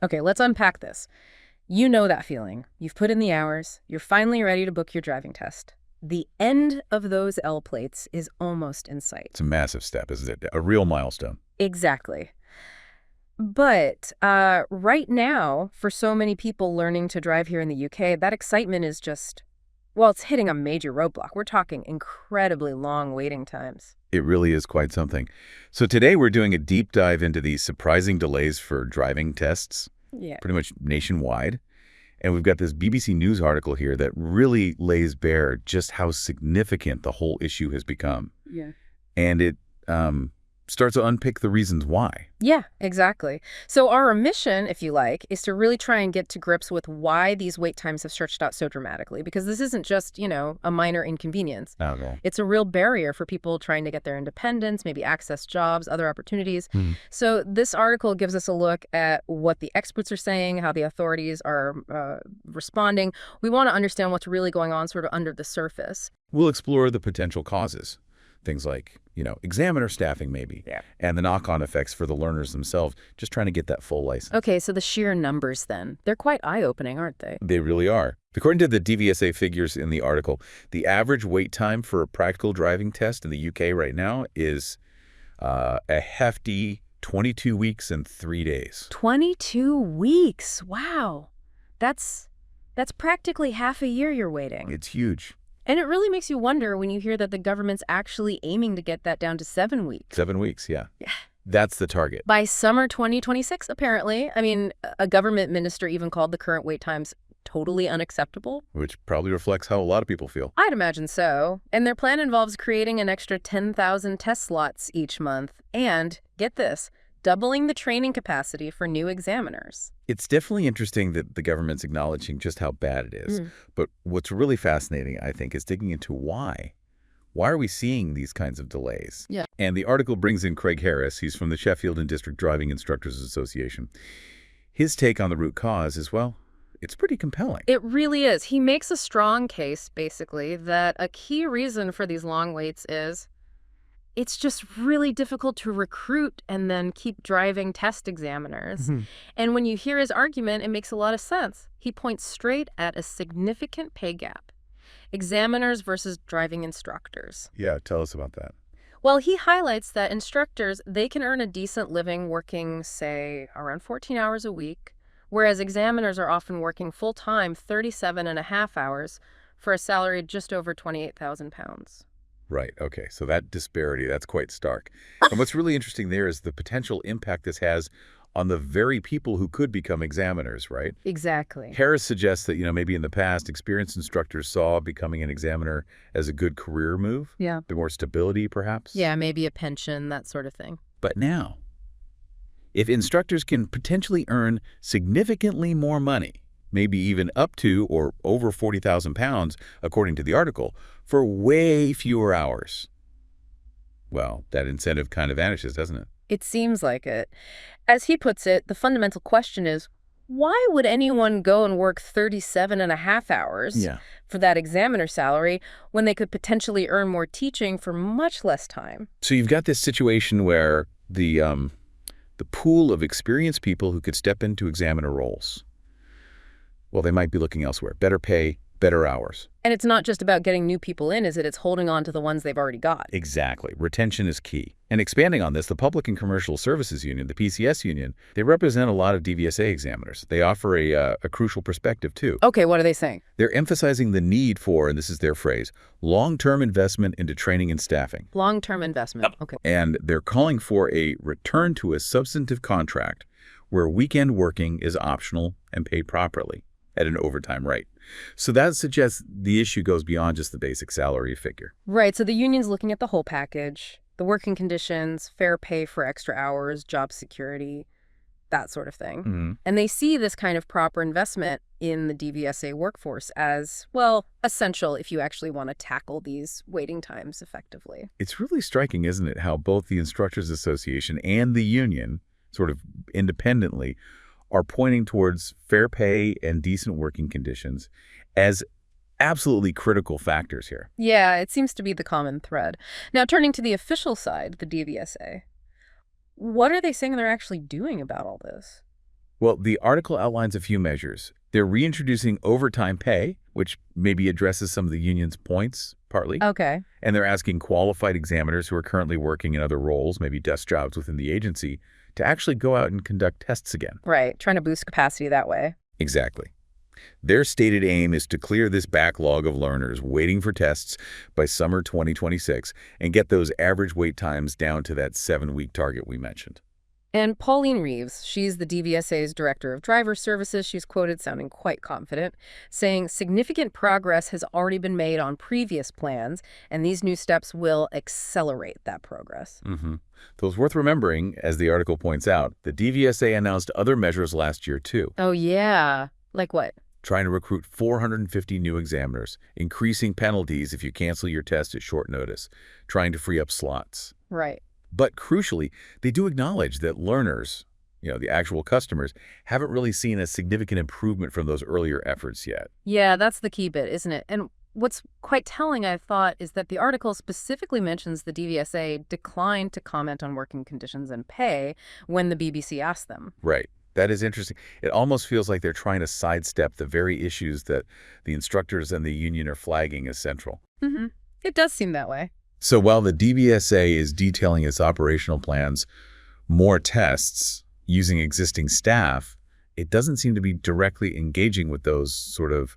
Okay, let's unpack this. You know that feeling. You've put in the hours. You're finally ready to book your driving test. The end of those L plates is almost in sight. It's a massive step, isn't it? A real milestone. Exactly. But right now, for so many people learning to drive here in the UK, that excitement is just, well, it's hitting a major roadblock. We're talking incredibly long waiting times. It really is quite something. So today we're doing a deep dive into these surprising delays for driving tests, Yeah. pretty much nationwide. And we've got this BBC News article here that really lays bare just how significant the whole issue has become. Yeah. And it starts to unpick the reasons why. Yeah, exactly. So our mission, if you like, is to really try and get to grips with why these wait times have stretched out so dramatically, because this isn't just, a minor inconvenience. Okay. It's a real barrier for people trying to get their independence, maybe access jobs, other opportunities. So this article gives us a look at what the experts are saying, how the authorities are responding. We want to understand what's really going on sort of under the surface. We'll explore the potential causes. Things like, examiner staffing maybe, and the knock-on effects for the learners themselves, just trying to get that full license. Okay, so the sheer numbers then. They're quite eye-opening, aren't they? They really are. According to the DVSA figures in the article, the average wait time for a practical driving test in the UK right now is a hefty 22 weeks and 3 days. 22 weeks. Wow. That's practically half a year you're waiting. It's huge. And it really makes you wonder when you hear that the government's actually aiming to get that down to 7 weeks. 7 weeks, yeah. That's the target. By summer 2026, apparently. I mean, a government minister even called the current wait times totally unacceptable. Which probably reflects how a lot of people feel. I'd imagine so. And their plan involves creating an extra 10,000 test slots each month. And, get this, doubling the training capacity for new examiners. It's definitely interesting that the government's acknowledging just how bad it is. But what's really fascinating, I think, is digging into why. Why are we seeing these kinds of delays? Yeah. And the article brings in Craig Harris. He's from the Sheffield and District Driving Instructors Association. His take on the root cause is, well, it's pretty compelling. It really is. He makes a strong case, basically, that a key reason for these long waits is it's just really difficult to recruit and then keep driving test examiners. And when you hear his argument, it makes a lot of sense. He points straight at a significant pay gap. Examiners versus driving instructors. Yeah, tell us about that. Well, he highlights that instructors, they can earn a decent living working, say, around 14 hours a week, whereas examiners are often working full-time 37.5 hours for a salary just over £28,000. Right. Okay. So that disparity, that's quite stark. And what's really interesting there is the potential impact this has on the very people who could become examiners, right? Exactly. Harris suggests that, maybe in the past, experienced instructors saw becoming an examiner as a good career move. Yeah. A bit more stability, perhaps. Yeah, maybe a pension, that sort of thing. But now, if instructors can potentially earn significantly more money, maybe even up to or over £40,000, according to the article, for way fewer hours, well, that incentive kind of vanishes, doesn't it? It seems like it. As he puts it, the fundamental question is, why would anyone go and work 37.5 hours for that examiner salary when they could potentially earn more teaching for much less time? So you've got this situation where the pool of experienced people who could step into examiner roles, well, they might be looking elsewhere. Better pay, better hours. And it's not just about getting new people in, is it? It's holding on to the ones they've already got. Exactly. Retention is key. And expanding on this, the Public and Commercial Services Union, the PCS union, they represent a lot of DVSA examiners. They offer a crucial perspective, too. Okay, what are they saying? They're emphasizing the need for, and this is their phrase, long-term investment into training and staffing. Long-term investment. Okay. And they're calling for a return to a substantive contract where weekend working is optional and paid properly at an overtime rate. So that suggests the issue goes beyond just the basic salary figure. Right, so the union's looking at the whole package, the working conditions, fair pay for extra hours, job security, that sort of thing. And they see this kind of proper investment in the DVSA workforce as, well, essential if you actually want to tackle these waiting times effectively. It's really striking, isn't it, how both the Instructors Association and the union, sort of independently, are pointing towards fair pay and decent working conditions as absolutely critical factors here. Yeah, it seems to be the common thread. Now, turning to the official side, the DVSA, what are they saying they're actually doing about all this? Well, the article outlines a few measures. They're reintroducing overtime pay, which maybe addresses some of the union's points, partly. Okay. And they're asking qualified examiners who are currently working in other roles, maybe desk jobs within the agency, to actually go out and conduct tests again. Right. Trying to boost capacity that way. Exactly. Their stated aim is to clear this backlog of learners waiting for tests by summer 2026 and get those average wait times down to that 7-week target we mentioned. And Pauline Reeves, she's the DVSA's Director of Driver Services, she's quoted sounding quite confident, saying significant progress has already been made on previous plans, and these new steps will accelerate that progress. So it's worth remembering, as the article points out, the DVSA announced other measures last year, too. Oh, yeah. Like what? Trying to recruit 450 new examiners, increasing penalties if you cancel your test at short notice, trying to free up slots. Right. But crucially, they do acknowledge that learners, the actual customers, haven't really seen a significant improvement from those earlier efforts yet. Yeah, that's the key bit, isn't it? And what's quite telling, I thought, is that the article specifically mentions the DVSA declined to comment on working conditions and pay when the BBC asked them. Right. That is interesting. It almost feels like they're trying to sidestep the very issues that the instructors and the union are flagging as central. It does seem that way. So while the DVSA is detailing its operational plans, more tests using existing staff, it doesn't seem to be directly engaging with those sort of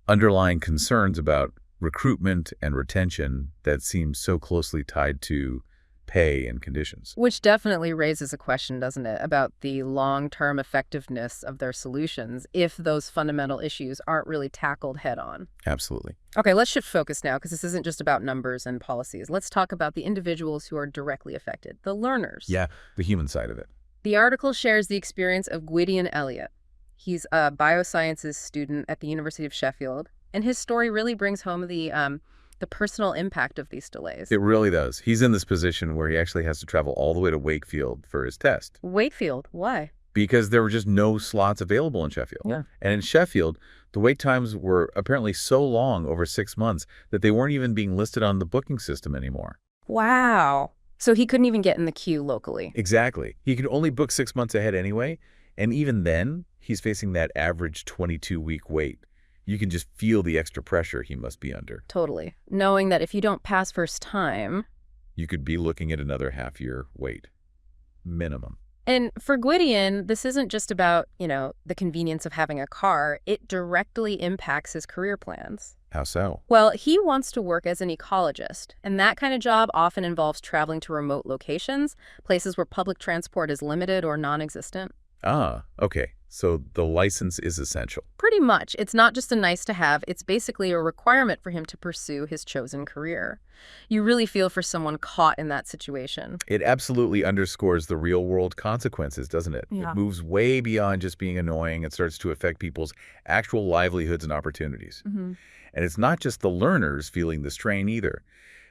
underlying concerns about recruitment and retention that seem so closely tied to pay and conditions. Which definitely raises a question, doesn't it, about the long-term effectiveness of their solutions if those fundamental issues aren't really tackled head-on. Absolutely. Okay, let's shift focus now, because this isn't just about numbers and policies. Let's talk about the individuals who are directly affected, the learners. Yeah, the human side of it. The article shares the experience of Gwydion Elliott. He's a biosciences student at the University of Sheffield, and his story really brings home the personal impact of these delays. It really does. He's in this position where he actually has to travel all the way to Wakefield for his test. Wakefield, why? Because there were just no slots available in Sheffield. Yeah. And in Sheffield, the wait times were apparently so long, over 6 months, that they weren't even being listed on the booking system anymore. Wow. So he couldn't even get in the queue locally. Exactly. He could only book 6 months ahead anyway. And even then, he's facing that average 22-week wait. You can just feel the extra pressure he must be under. Totally. Knowing that if you don't pass first time... You could be looking at another half-year wait. Minimum. And for Gwydion, this isn't just about, the convenience of having a car. It directly impacts his career plans. How so? Well, he wants to work as an ecologist, and that kind of job often involves traveling to remote locations, places where public transport is limited or non-existent. Ah, okay. So the license is essential. Pretty much. It's not just a nice to have, it's basically a requirement for him to pursue his chosen career. You really feel for someone caught in that situation. It absolutely underscores the real-world consequences, doesn't it? Yeah. It moves way beyond just being annoying. It starts to affect people's actual livelihoods and opportunities. And it's not just the learners feeling the strain either.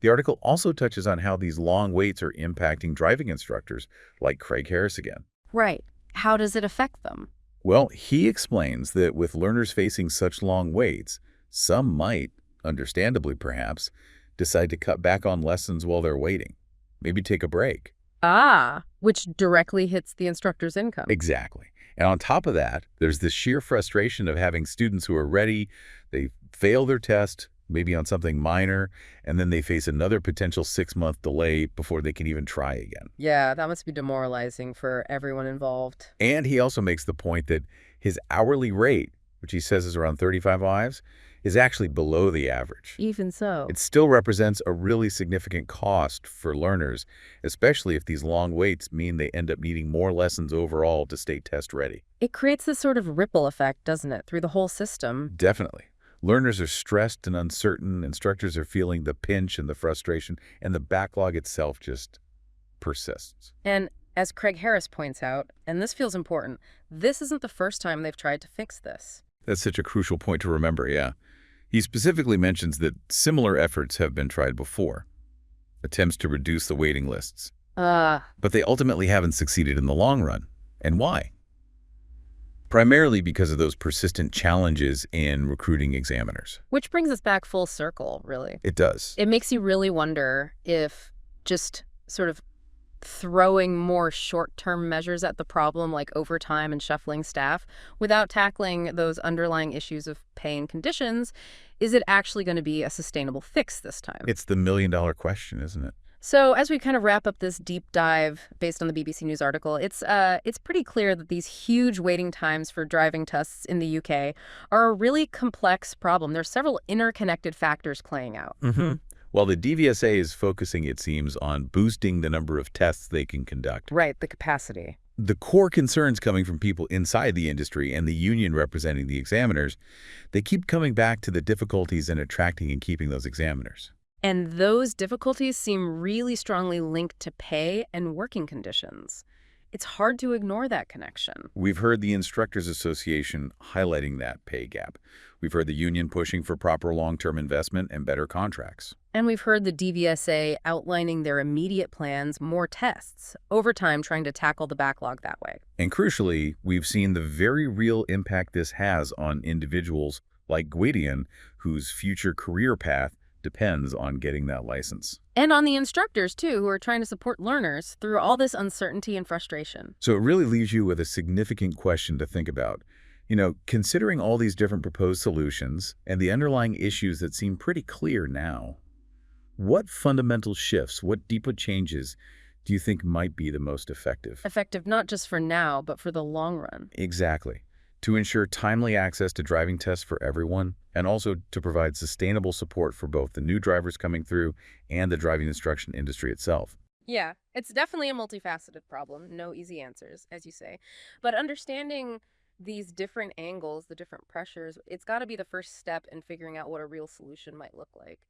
The article also touches on how these long waits are impacting driving instructors, like Craig Harris again. Right. How does it affect them? Well, he explains that with learners facing such long waits, some might, understandably perhaps, decide to cut back on lessons while they're waiting. Maybe take a break. Ah, which directly hits the instructor's income. Exactly. And on top of that, there's this sheer frustration of having students who are ready, they fail their test, maybe on something minor, and then they face another potential 6-month delay before they can even try again. Yeah, that must be demoralizing for everyone involved. And he also makes the point that his hourly rate, which he says is around 35 lives, is actually below the average. Even so. It still represents a really significant cost for learners, especially if these long waits mean they end up needing more lessons overall to stay test ready. It creates this sort of ripple effect, doesn't it, through the whole system? Definitely. Learners are stressed and uncertain, instructors are feeling the pinch and the frustration, and the backlog itself just persists. And as Craig Harris points out, and this feels important, this isn't the first time they've tried to fix this. That's such a crucial point to remember, yeah. He specifically mentions that similar efforts have been tried before, attempts to reduce the waiting lists. But they ultimately haven't succeeded in the long run. And why? Primarily because of those persistent challenges in recruiting examiners. Which brings us back full circle, really. It does. It makes you really wonder if just sort of throwing more short-term measures at the problem like overtime and shuffling staff without tackling those underlying issues of pay and conditions, is it actually going to be a sustainable fix this time? It's the million-dollar question, isn't it? So as we kind of wrap up this deep dive based on the BBC News article, it's pretty clear that these huge waiting times for driving tests in the UK are a really complex problem. There's several interconnected factors playing out. While the DVSA is focusing, it seems, on boosting the number of tests they can conduct. Right, the capacity. The core concerns coming from people inside the industry and the union representing the examiners, they keep coming back to the difficulties in attracting and keeping those examiners. And those difficulties seem really strongly linked to pay and working conditions. It's hard to ignore that connection. We've heard the Instructors Association highlighting that pay gap. We've heard the union pushing for proper long-term investment and better contracts. And we've heard the DVSA outlining their immediate plans, more tests, over time trying to tackle the backlog that way. And crucially, we've seen the very real impact this has on individuals like Gwydion, whose future career path depends on getting that license. And on the instructors, too, who are trying to support learners through all this uncertainty and frustration. So it really leaves you with a significant question to think about. Considering all these different proposed solutions and the underlying issues that seem pretty clear now, what fundamental shifts, what deeper changes do you think might be the most effective? Effective not just for now, but for the long run. Exactly. To ensure timely access to driving tests for everyone, and also to provide sustainable support for both the new drivers coming through and the driving instruction industry itself. Yeah, it's definitely a multifaceted problem. No easy answers, as you say. But understanding these different angles, the different pressures, it's got to be the first step in figuring out what a real solution might look like.